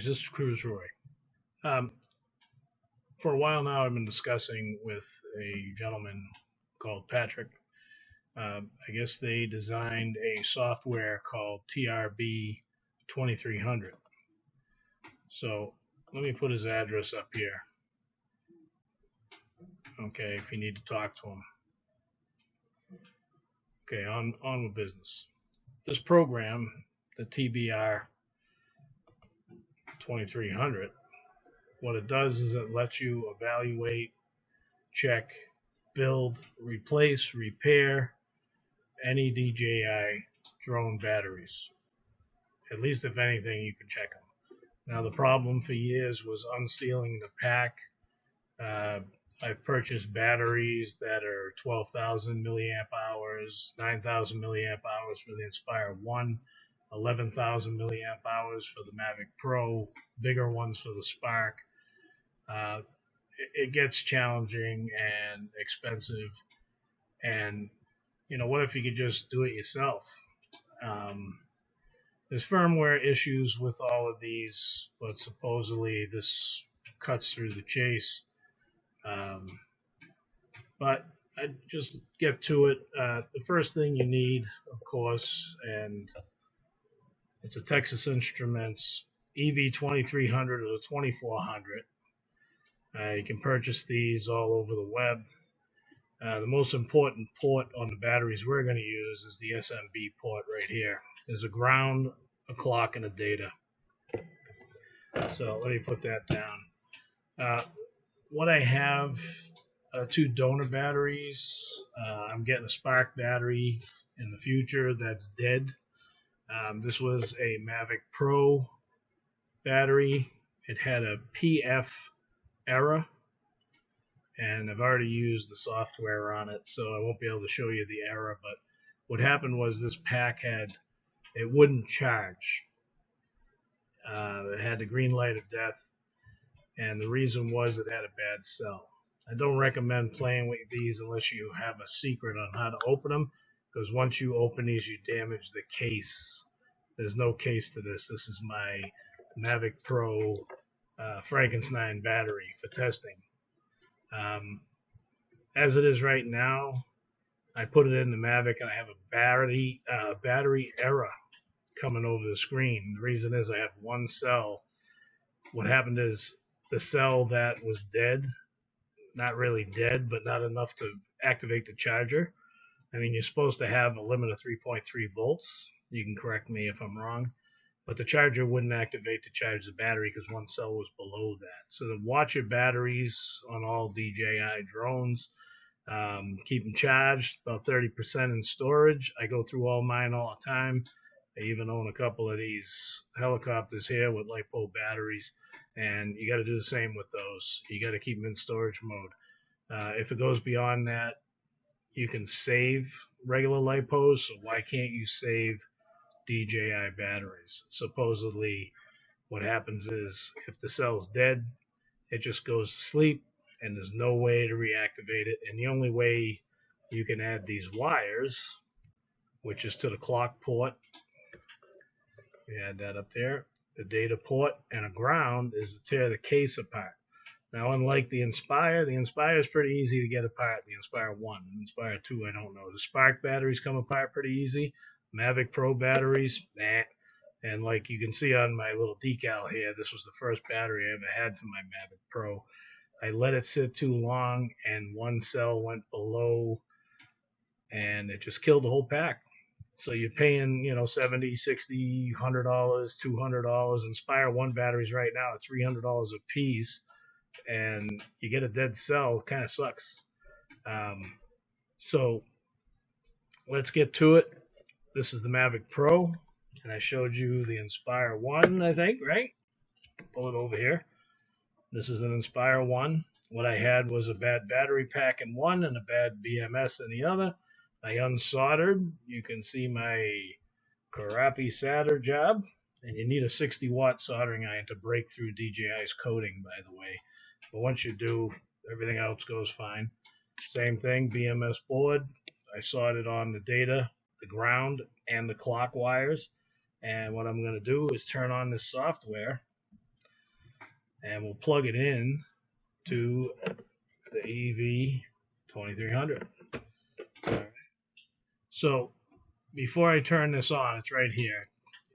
this is Cruise Roy. For a while now, I've been discussing with a gentleman called Patrik. I guess they designed a software called TRB2300. So let me put his address up here. Okay, if you need to talk to him. Okay, on with business. This program, the TBR2300, what it does is it lets you evaluate, check, build, replace, repair any DJI drone batteries. At least if anything, you can check them. Now the problem for years was unsealing the pack. I've purchased batteries that are 12,000 milliamp hours, 9,000 milliamp hours for the Inspire 1, 11,000 milliamp hours for the Mavik Pro, bigger ones for the Spark. It gets challenging and expensive. And, you know, what if you could just do it yourself? There's firmware issues with all of these, but supposedly this cuts through the chase. But I just get to it. The first thing you need, of course, and it's a Texas Instruments EV2300 or the 2400. You can purchase these all over the web. The most important port on the batteries we're going to use is the SMB port right here. There's a ground, a clock, and a data. So let me put that down. What I have, two donor batteries. I'm getting a Spark battery in the future that's dead. This was a Mavik Pro battery. It had a PF error, and I've already used the software on it, so I won't be able to show you the error. But what happened was this pack it wouldn't charge. It had the green light of death, and the reason was it had a bad cell. I don't recommend playing with these unless you have a secret on how to open them, because once you open these, you damage the case. There's no case to this. This is my Mavik Pro Frankenstein battery for testing. As it is right now, I put it in the Mavik and I have a battery error coming over the screen. The reason is I have one cell. What happened is the cell that was dead, not really dead, but not enough to activate the charger. I mean, you're supposed to have a limit of 3.3 volts. You can correct me if I'm wrong. But the charger wouldn't activate to charge the battery because one cell was below that. So to watch your batteries on all DJI drones, keep them charged, about 30% in storage. I go through all mine all the time. I even own a couple of these helicopters here with lipo batteries, and you got to do the same with those. You got to keep them in storage mode. If it goes beyond that, you can save regular lipos, so why can't you save DJI batteries? Supposedly, what happens is if the cell's dead, it just goes to sleep, and there's no way to reactivate it. And the only way you can add these wires, which is to the clock port, we add that up there, the data port, and a ground, is to tear the case apart. Now, unlike the Inspire is pretty easy to get apart. The Inspire 1, the Inspire 2, I don't know. The Spark batteries come apart pretty easy. Mavik Pro batteries, nah. And like you can see on my little decal here, this was the first battery I ever had for my Mavik Pro. I let it sit too long, and one cell went below, and it just killed the whole pack. So you're paying, you know, $70, $60, $100, $200. Inspire 1 batteries right now are $300 a piece, and you get a dead cell. Kind of sucks. So let's get to it. This is the Mavik Pro, and I showed you the Inspire 1, I think, right? Pull it over here. This is an Inspire 1. What I had was a bad battery pack in one and a bad BMS in the other. I unsoldered. You can see my crappy solder job, and you need a 60-watt soldering iron to break through DJI's coating, by the way. But once you do, everything else goes fine. Same thing, BMS board. I soldered on the data, the ground, and the clock wires. And what I'm going to do is turn on this software and we'll plug it in to the EV2300. Right. So before I turn this on, it's right here.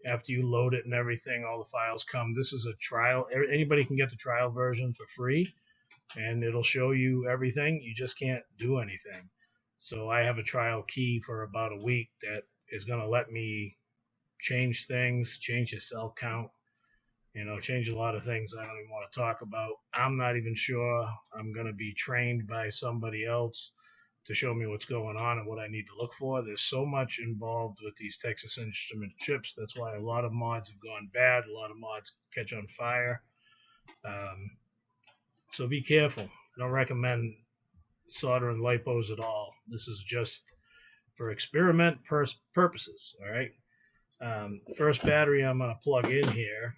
After you load it and everything, all the files come. This is a trial. Anybody can get the trial version for free, and it'll show you everything. You just can't do anything. So I have a trial key for about a week that is going to let me change things, change the cell count, change a lot of things I don't even want to talk about. I'm not even sure. I'm going to be trained by somebody else to show me what's going on and what I need to look for. There's so much involved with these Texas Instrument chips. That's why a lot of mods have gone bad. A lot of mods catch on fire. So be careful. I don't recommend soldering lipos at all. This is just for experiment purposes, all right? The first battery I'm going to plug in here,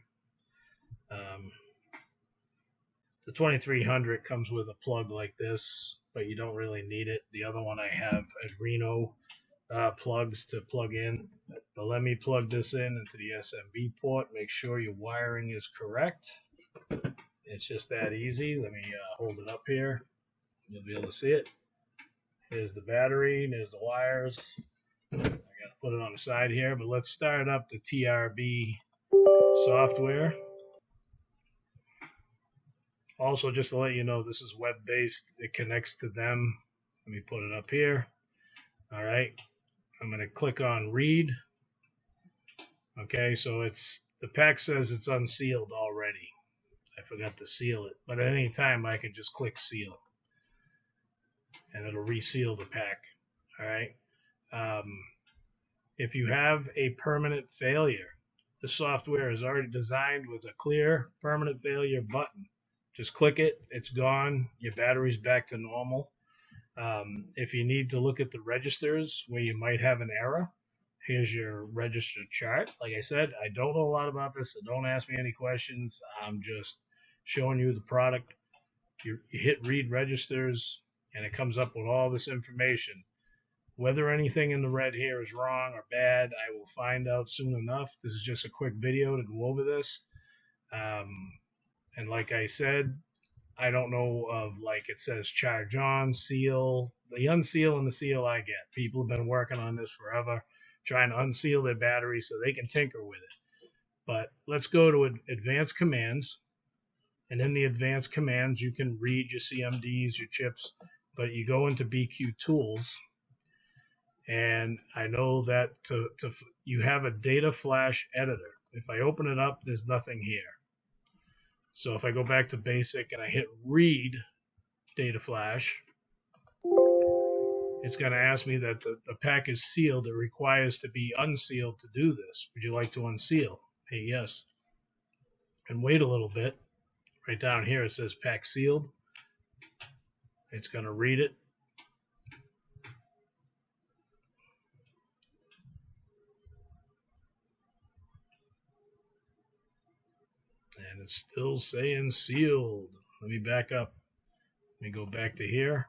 the 2300 comes with a plug like this, but you don't really need it. The other one I have Arduino plugs to plug in. But let me plug this in into the SMB port. Make sure your wiring is correct. It's just that easy. Let me hold it up here. You'll be able to see it. Here's the battery. There's the wires. I got to put it on the side here, but let's start up the TRB software. Also, just to let you know, this is web-based. It connects to them. Let me put it up here. All right. I'm going to click on read. Okay, so the pack says it's unsealed already. I forgot to seal it, but at any time I can just click seal, and it'll reseal the pack. All right. If you have a permanent failure, the software is already designed with a clear permanent failure button. Just click it, it's gone, your battery's back to normal. If you need to look at the registers where you might have an error, here's your register chart. Like I said, I don't know a lot about this, so don't ask me any questions. I'm just showing you the product. You hit read registers, and it comes up with all this information. Whether anything in the red here is wrong or bad, I will find out soon enough. This is just a quick video to go over this. And like I said, I don't know of, like it says charge on, seal. The unseal and the seal I get. People have been working on this forever, trying to unseal their battery so they can tinker with it. But let's go to advanced commands. And in the advanced commands, you can read your CMDs, your chips, but you go into BQ tools. And I know that you have a data flash editor. If I open it up, there's nothing here. So if I go back to basic and I hit read data flash, it's going to ask me that the pack is sealed. It requires to be unsealed to do this. Would you like to unseal? Hey, yes. And wait a little bit. Right down here it says pack sealed. It's going to read it. And it's still saying sealed. Let me back up. Let me go back to here.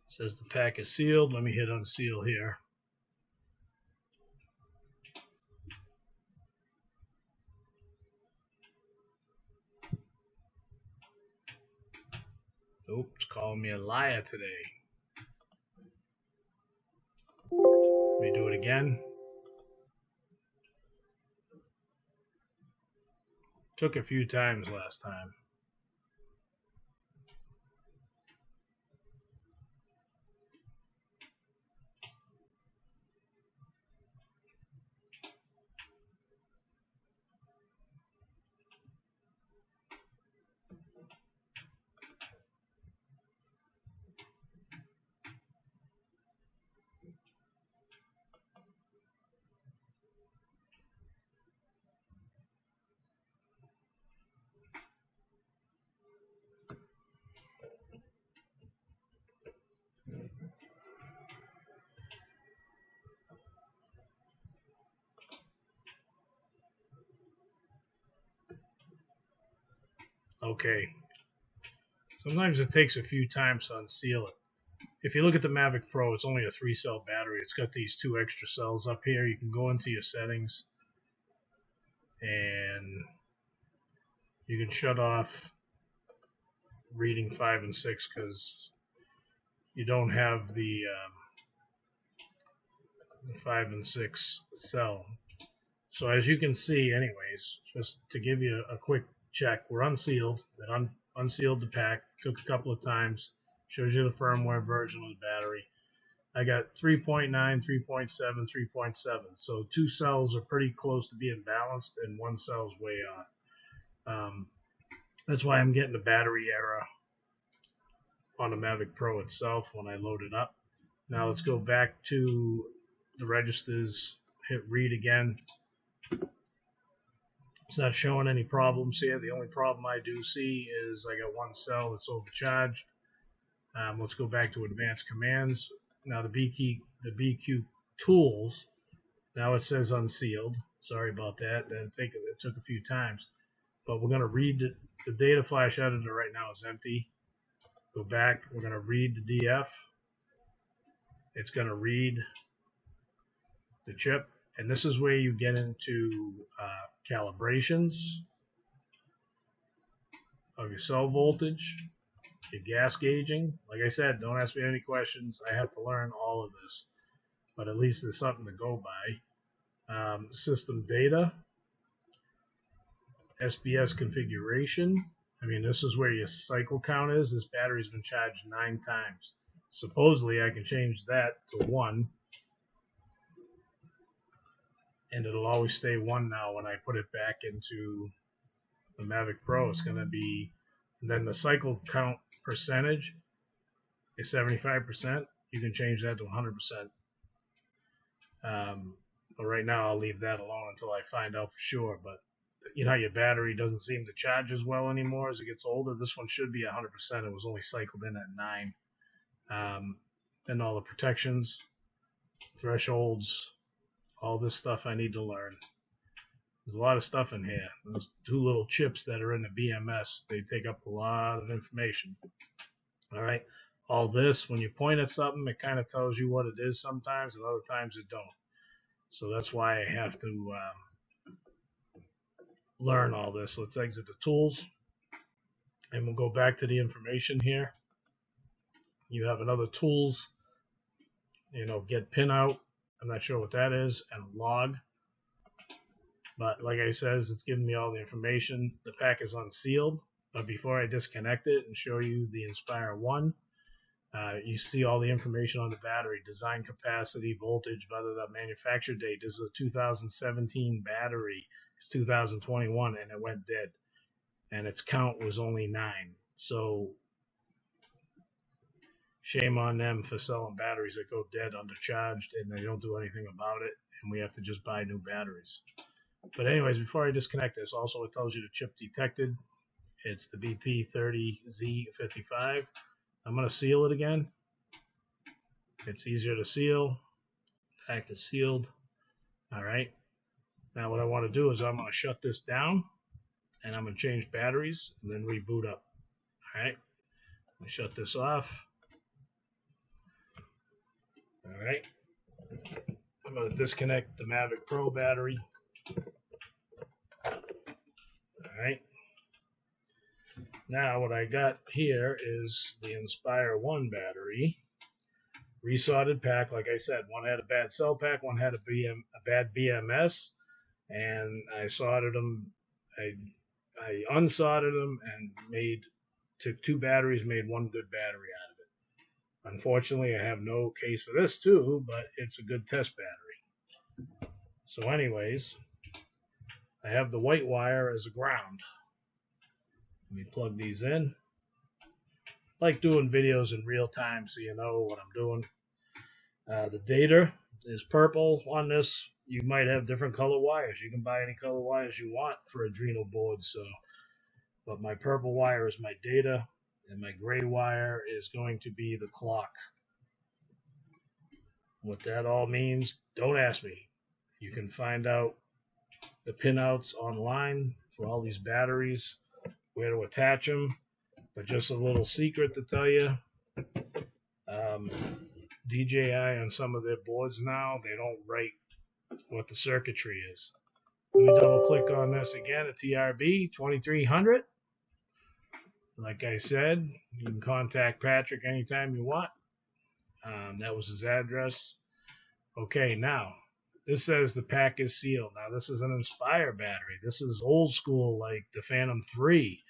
It says the pack is sealed. Let me hit unseal here. Oops, it's calling me a liar today. Let me do it again. Took a few times last time. Okay. Sometimes it takes a few times to unseal it. If you look at the Mavik Pro, it's only a 3-cell battery. It's got these 2 extra cells up here. You can go into your settings and you can shut off reading 5 and 6 because you don't have the 5 and 6 cell. So as you can see, anyways, just to give you a quick check, we're unsealed. That unsealed the pack, took a couple of times, shows you the firmware version of the battery. I got 3.9, 3.7, 3.7. So 2 cells are pretty close to being balanced, and 1 cell's way off. That's why I'm getting the battery error on the Mavik Pro itself when I load it up. Now let's go back to the registers, hit read again. It's not showing any problems here. The only problem I do see is I got 1 cell that's overcharged. Let's go back to advanced commands. Now the BQ tools, now it says unsealed. Sorry about that. I think it took a few times. But we're going to read the data flash editor right now is empty. Go back. We're going to read the DF. It's going to read the chip. And this is where you get into calibrations of your cell voltage, your gas gauging. Like I said, don't ask me any questions. I have to learn all of this. But at least there's something to go by. System data. SBS configuration. I mean, this is where your cycle count is. This battery's been charged 9 times. Supposedly, I can change that to 1. And it'll always stay 1 now when I put it back into the Mavik Pro. It's going to be, and then the cycle count percentage is 75%. You can change that to 100%. But right now, I'll leave that alone until I find out for sure. But you know, your battery doesn't seem to charge as well anymore as it gets older. This one should be 100%. It was only cycled in at 9. Then all the protections, thresholds, all this stuff I need to learn. There's a lot of stuff in here. Those 2 little chips that are in the BMS, they take up a lot of information. All right. All this, when you point at something, it kind of tells you what it is sometimes, and other times it don't. So that's why I have to learn all this. Let's exit the tools, and we'll go back to the information here. You have another tools, get pinout. I'm not sure what that is, and log. But like I says, it's giving me all the information. The pack is unsealed, but before I disconnect it and show you the Inspire 1, you see all the information on the battery, design capacity, voltage, whether the manufacture date. This is a 2017 battery. It's 2021, and it went dead. And its count was only 9. So shame on them for selling batteries that go dead undercharged, and they don't do anything about it, and we have to just buy new batteries. But anyways, before I disconnect this, also it tells you the chip detected. It's the BP30Z55. I'm going to seal it again. It's easier to seal. Pack is sealed. All right. Now what I want to do is I'm going to shut this down, and I'm going to change batteries and then reboot up. All right. Let me shut this off. All right. I'm going to disconnect the Mavik Pro battery. All right. Now what I got here is the Inspire 1 battery. Resorted pack, like I said, one had a bad cell pack, one had a bad BMS, and I soldered them. I unsoldered them and took 2 batteries, made 1 good battery out of it. Unfortunately, I have no case for this too, but it's a good test battery. So anyways, I have the white wire as a ground. Let me plug these in. I like doing videos in real time so you know what I'm doing. The data is purple on this. You might have different color wires. You can buy any color wires you want for Adreno boards. But my purple wire is my data, and my gray wire is going to be the clock. What that all means, don't ask me. You can find out the pinouts online for all these batteries, where to attach them. But just a little secret to tell you, DJI on some of their boards now, they don't write what the circuitry is. Let me double click on this again, a TRB2300. Like I said, you can contact Patrick anytime you want. That was his address. Okay, now, this says the pack is sealed. Now, this is an Inspire battery. This is old school, like the Phantom 3.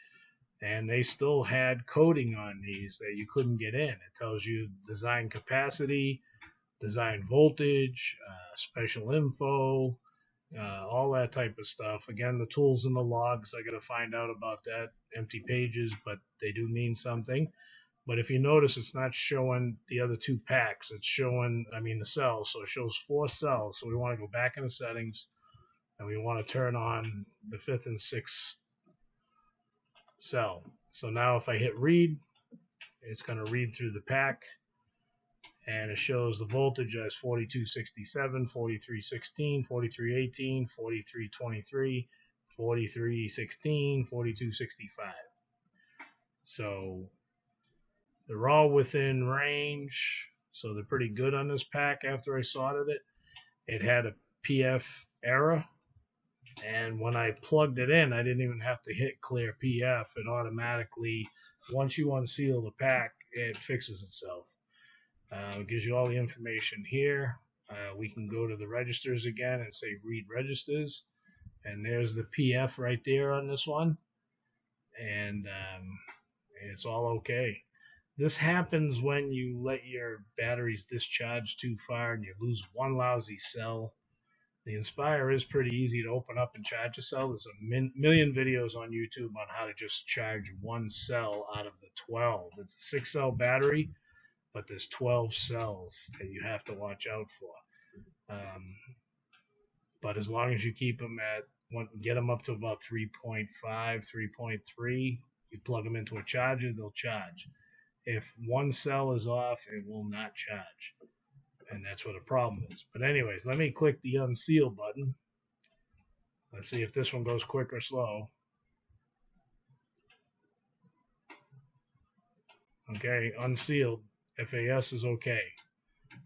And they still had coding on these that you couldn't get in. It tells you design capacity, design voltage, special info, all that type of stuff. Again, the tools and the logs, I got to find out about that. Empty pages, but they do mean something. But if you notice, it's not showing the other two packs. It's showing, the cells. So it shows 4 cells. So we want to go back into settings, and we want to turn on the 5th and 6th cell. So now if I hit read, it's going to read through the pack, and it shows the voltage as 4267, 4316, 4318, 4323, 4316, 4265. So they're all within range, so they're pretty good on this pack. After I soldered it, it had a PF error, and when I plugged it in, I didn't even have to hit clear PF. It automatically, once you unseal the pack, it fixes itself. It gives you all the information here. We can go to the registers again and say read registers, and there's the PF right there on this one, and it's all okay. This happens when you let your batteries discharge too far and you lose one lousy cell. The Inspire is pretty easy to open up and charge a cell. There's a million videos on YouTube on how to just charge one cell out of the 12. It's a 6-cell battery, but there's 12 cells that you have to watch out for. But as long as you keep them get them up to about 3.5, 3.3, you plug them into a charger, they'll charge. If one cell is off, it will not charge. And that's what the problem is. But anyways, let me click the unseal button. Let's see if this one goes quick or slow. Okay, unsealed. FAS is okay.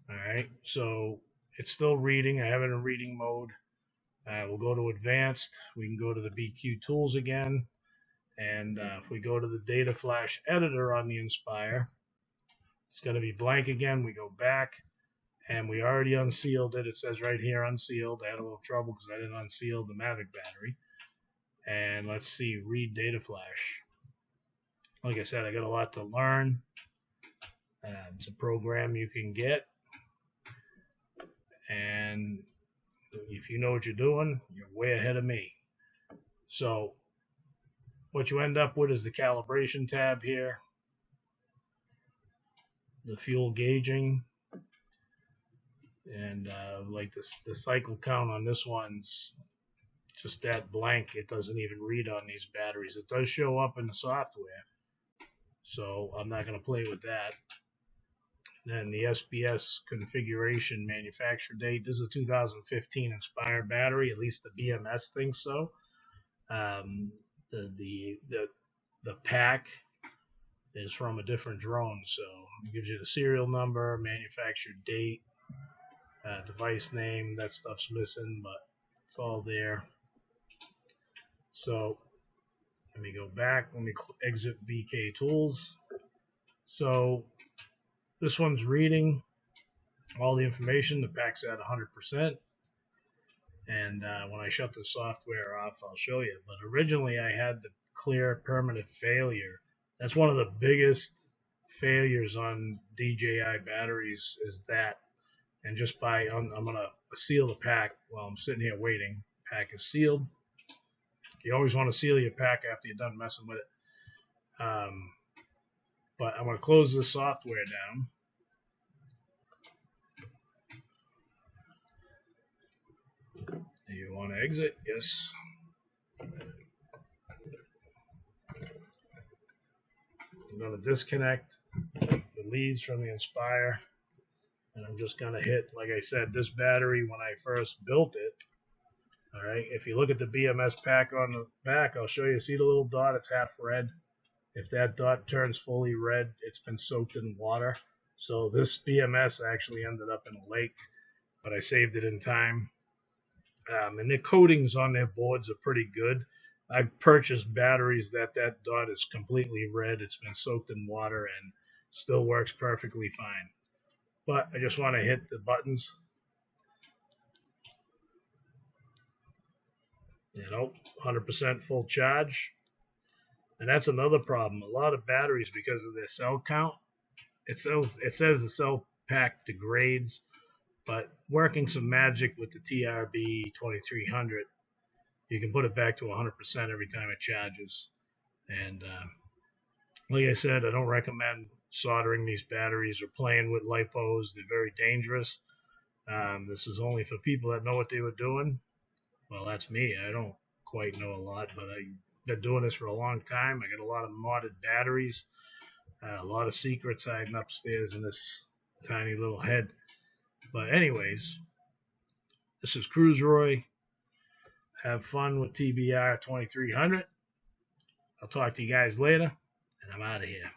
Alright, so it's still reading. I have it in reading mode. We'll go to advanced. We can go to the BQ tools again. And if we go to the data flash editor on the Inspire, it's going to be blank again. We go back, and we already unsealed it. It says right here, unsealed. I had a little trouble because I didn't unseal the Mavik battery. And let's see, read data flash. Like I said, I got a lot to learn. It's a program you can get. And if you know what you're doing, you're way ahead of me. So what you end up with is the calibration tab here, the fuel gauging, and like the cycle count on this one's just that blank. It doesn't even read on these batteries. It does show up in the software, so I'm not going to play with that. Then the SBS configuration manufacture date. This is a 2015 Inspire battery, at least the BMS thinks so. The pack is from a different drone, so it gives you the serial number, manufacturer date, device name. That stuff's missing, but it's all there. So let me go back. Let me exit BK Tools. So this one's reading all the information. The pack's at 100%. And when I shut the software off, I'll show you. But originally I had the clear permanent failure. That's one of the biggest failures on DJI batteries is that. And just by, I'm going to seal the pack while I'm sitting here waiting. Pack is sealed. You always want to seal your pack after you're done messing with it. But I'm going to close this software down. You want to exit? Yes. I'm going to disconnect the leads from the Inspire. And I'm just going to hit, like I said, this battery when I first built it. All right. If you look at the BMS pack on the back, I'll show you. See the little dot? It's half red. If that dot turns fully red, it's been soaked in water. So this BMS actually ended up in a lake, but I saved it in time. And the coatings on their boards are pretty good. I've purchased batteries that dot is completely red. It's been soaked in water and still works perfectly fine. But I just want to hit the buttons. 100% full charge. And that's another problem. A lot of batteries, because of their cell count, it says the cell pack degrades. But working some magic with the TRB2300, you can put it back to 100% every time it charges. And like I said, I don't recommend soldering these batteries or playing with lipos. They're very dangerous. This is only for people that know what they were doing. Well, that's me. I don't quite know a lot, but I've been doing this for a long time. I got a lot of modded batteries, a lot of secrets hiding upstairs in this tiny little head. But anyways, this is Cruise Roy. Have fun with TBR 2300. I'll talk to you guys later, and I'm out of here.